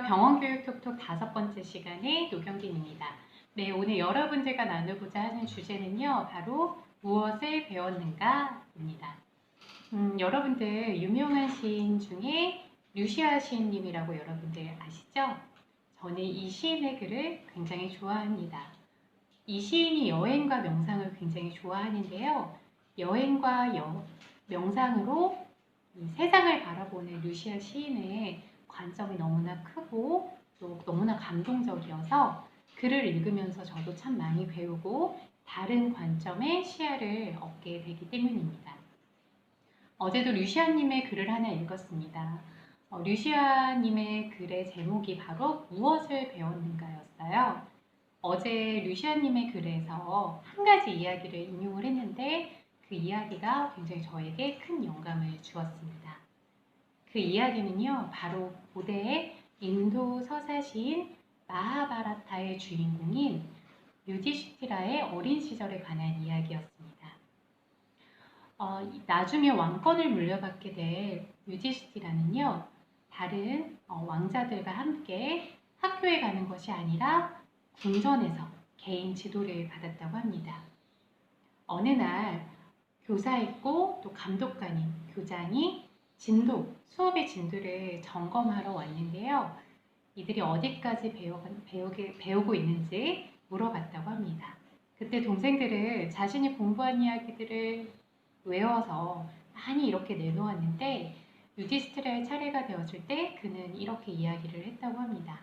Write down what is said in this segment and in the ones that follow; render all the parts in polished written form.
병원교육 톡톡 5번째 시간의 노경빈입니다. 네, 오늘 여러분들과 나누고자 하는 주제는요, 바로 무엇을 배웠는가입니다. 여러분들 유명한 시인 중에 류시아 시인님이라고 여러분들 아시죠? 저는 이 시인의 글을 굉장히 좋아합니다. 이 시인이 여행과 명상을 굉장히 좋아하는데요. 여행과 명상으로 이 세상을 바라보는 류시아 시인의 관점이 너무나 크고 또 너무나 감동적이어서 글을 읽으면서 저도 참 많이 배우고 다른 관점의 시야를 얻게 되기 때문입니다. 어제도 류시아님의 글을 하나 읽었습니다. 류시아님의 글의 제목이 바로 무엇을 배웠는가였어요. 어제 류시아님의 글에서 한 가지 이야기를 인용을 했는데 그 이야기가 굉장히 저에게 큰 영감을 주었습니다. 그 이야기는요, 바로 고대의 인도 서사시인 마하바라타의 주인공인 유디시티라의 어린 시절에 관한 이야기였습니다. 나중에 왕권을 물려받게 될 유디시티라는요, 다른 왕자들과 함께 학교에 가는 것이 아니라 궁전에서 개인 지도를 받았다고 합니다. 어느 날 교사있고 또 감독관인 교장이 수업의 진도를 점검하러 왔는데요. 이들이 어디까지 배우고 있는지 물어봤다고 합니다. 그때 동생들은 자신이 공부한 이야기들을 외워서 많이 이렇게 내놓았는데 유디스트라의 차례가 되었을 때 그는 이렇게 이야기를 했다고 합니다.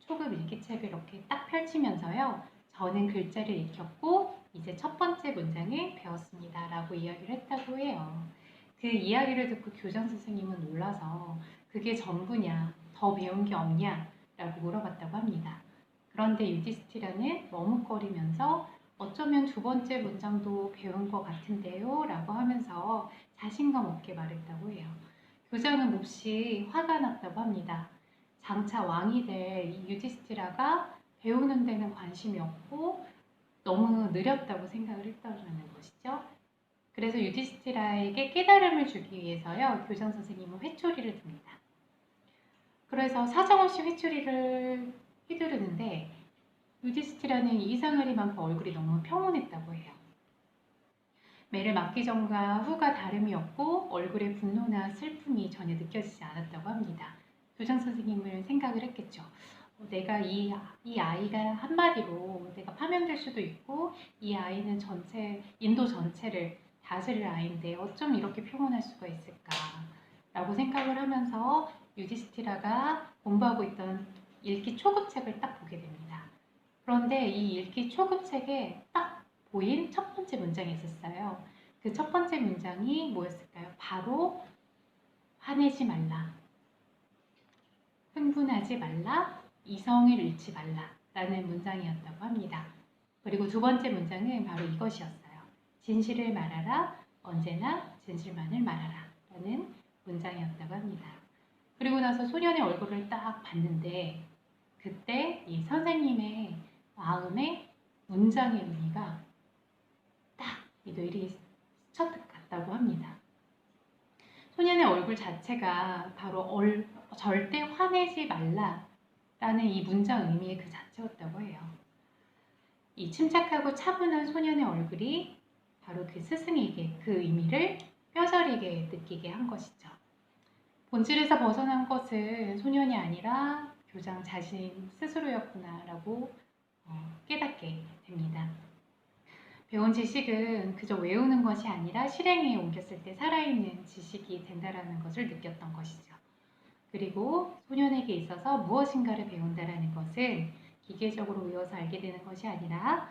초급 일기책을 이렇게 딱 펼치면서요. 저는 글자를 익혔고 이제 첫 번째 문장을 배웠습니다. 라고 이야기를 했다고 해요. 그 이야기를 듣고 교장 선생님은 놀라서 그게 전부냐, 더 배운 게 없냐? 라고 물어봤다고 합니다. 그런데 유디스티라는 머뭇거리면서 어쩌면 두 번째 문장도 배운 것 같은데요? 라고 하면서 자신감 없게 말했다고 해요. 교장은 몹시 화가 났다고 합니다. 장차 왕이 될 이 유디스티라가 배우는 데는 관심이 없고 너무 느렸다고 생각을 했다는 것이죠. 그래서 유디스티라에게 깨달음을 주기 위해서요, 교장 선생님은 회초리를 듭니다. 그래서 사정없이 회초리를 휘두르는데 유디스티라는 이상하리만큼 얼굴이 너무 평온했다고 해요. 매를 맞기 전과 후가 다름이 없고 얼굴에 분노나 슬픔이 전혀 느껴지지 않았다고 합니다. 교장 선생님을 생각을 했겠죠. 내가 이 아이가 한마디로 내가 파면될 수도 있고 이 아이는 인도 전체를 다스릴 아이인데 어쩜 이렇게 평온할 수가 있을까 라고 생각을 하면서 유디스티라가 공부하고 있던 읽기 초급책을 딱 보게 됩니다. 그런데 이 읽기 초급책에 딱 보인 첫 번째 문장이 있었어요. 그 첫 번째 문장이 뭐였을까요? 바로 화내지 말라, 흥분하지 말라, 이성을 잃지 말라 라는 문장이었다고 합니다. 그리고 두 번째 문장은 바로 이것이었어요. 진실을 말하라, 언제나 진실만을 말하라 라는 문장이었다고 합니다. 그리고 나서 소년의 얼굴을 딱 봤는데 그때 이 선생님의 마음에 문장의 의미가 딱 이 뇌리에 스쳐득 갔다고 합니다. 소년의 얼굴 자체가 바로 절대 화내지 말라라는 이 문장 의미의 그 자체였다고 해요. 이 침착하고 차분한 소년의 얼굴이 바로 그 스승에게 그 의미를 뼈저리게 느끼게 한 것이죠. 본질에서 벗어난 것은 소년이 아니라 교장 자신 스스로였구나라고 깨닫게 됩니다. 배운 지식은 그저 외우는 것이 아니라 실행에 옮겼을 때 살아있는 지식이 된다는 것을 느꼈던 것이죠. 그리고 소년에게 있어서 무엇인가를 배운다는 것은 기계적으로 외워서 알게 되는 것이 아니라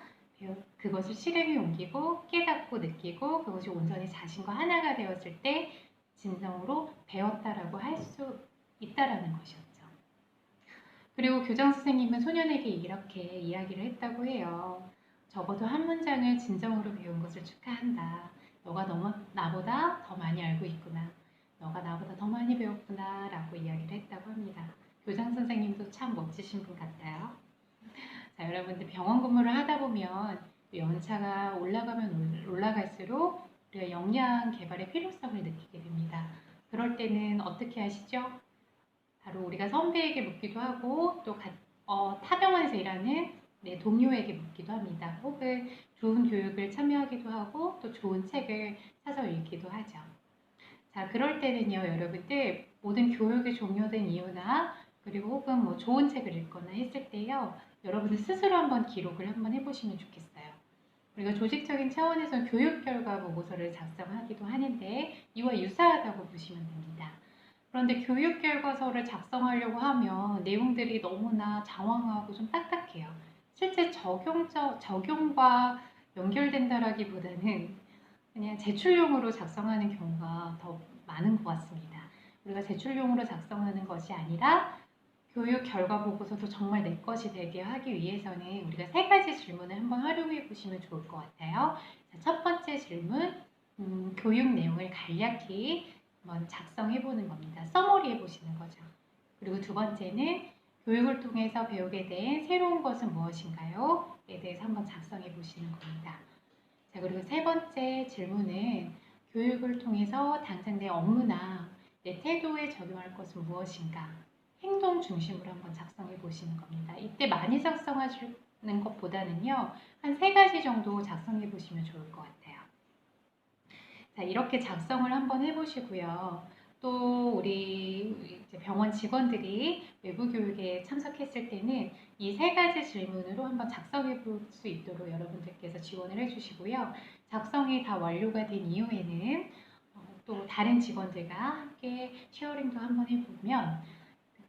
그것을 실행에 옮기고 깨닫고 느끼고 그것이 온전히 자신과 하나가 되었을 때 진정으로 배웠다라고 할 수 있다라는 것이었죠. 그리고 교장 선생님은 소년에게 이렇게 이야기를 했다고 해요. 적어도 한 문장을 진정으로 배운 것을 축하한다. 너가 나보다 더 많이 알고 있구나. 너가 나보다 더 많이 배웠구나 라고 이야기를 했다고 합니다. 교장 선생님도 참 멋지신 분 같아요. 자, 여러분들 병원 근무를 하다 보면 연차가 올라가면 올라갈수록 우리가 역량 개발의 필요성을 느끼게 됩니다. 그럴 때는 어떻게 하시죠? 바로 우리가 선배에게 묻기도 하고 또 타 병원에서 일하는 동료에게 묻기도 합니다. 혹은 좋은 교육을 참여하기도 하고 또 좋은 책을 사서 읽기도 하죠. 자, 그럴 때는요, 여러분들 모든 교육이 종료된 이유나 그리고 혹은 뭐 좋은 책을 읽거나 했을 때요, 여러분들 스스로 한번 기록을 한번 해보시면 좋겠어요. 우리가 조직적인 차원에서 교육 결과 보고서를 작성하기도 하는데 이와 유사하다고 보시면 됩니다. 그런데 교육 결과서를 작성하려고 하면 내용들이 너무나 장황하고 좀 딱딱해요. 실제 적용과 연결된다라기보다는 그냥 제출용으로 작성하는 경우가 더 많은 것 같습니다. 우리가 제출용으로 작성하는 것이 아니라 교육 결과 보고서도 정말 내 것이 되게 하기 위해서는 우리가 세 가지 질문을 한번 활용해 보시면 좋을 것 같아요. 자, 첫 번째 질문, 교육 내용을 간략히 한번 작성해 보는 겁니다. 써머리 해 보시는 거죠. 그리고 두 번째는 교육을 통해서 배우게 된 새로운 것은 무엇인가요? 에 대해서 한번 작성해 보시는 겁니다. 자, 그리고 세 번째 질문은 교육을 통해서 당장 내 업무나 내 태도에 적용할 것은 무엇인가? 행동 중심으로 한번 작성해 보시는 겁니다. 이때 많이 작성하시는 것보다는요, 한 세 가지 정도 작성해 보시면 좋을 것 같아요. 자, 이렇게 작성을 한번 해보시고요. 또 우리 병원 직원들이 외부 교육에 참석했을 때는 이 세 가지 질문으로 한번 작성해 볼 수 있도록 여러분들께서 지원을 해주시고요. 작성이 다 완료가 된 이후에는 또 다른 직원들과 함께 쉐어링도 한번 해보면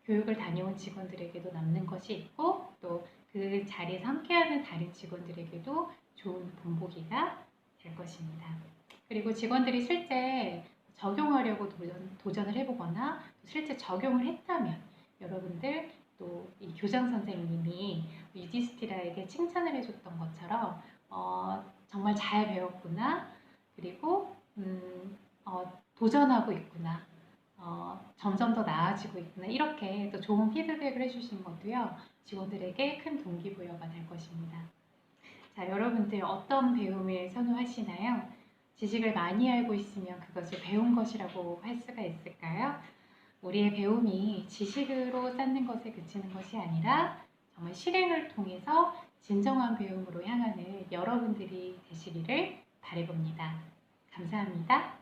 교육을 다녀온 직원들에게도 남는 것이 있고 또 그 자리에서 함께하는 다른 직원들에게도 좋은 본보기가 될 것입니다. 그리고 직원들이 실제 적용하려고 도전을 해보거나 실제 적용을 했다면 여러분들 또 이 교장 선생님이 유디스티라에게 칭찬을 해줬던 것처럼 정말 잘 배웠구나, 그리고 도전하고 있구나, 점점 더 나아지고 있구나, 이렇게 또 좋은 피드백을 해주신 것도요, 직원들에게 큰 동기부여가 될 것입니다. 자, 여러분들 어떤 배움을 선호하시나요? 지식을 많이 알고 있으면 그것을 배운 것이라고 할 수가 있을까요? 우리의 배움이 지식으로 쌓는 것에 그치는 것이 아니라 정말 실행을 통해서 진정한 배움으로 향하는 여러분들이 되시기를 바라봅니다. 감사합니다.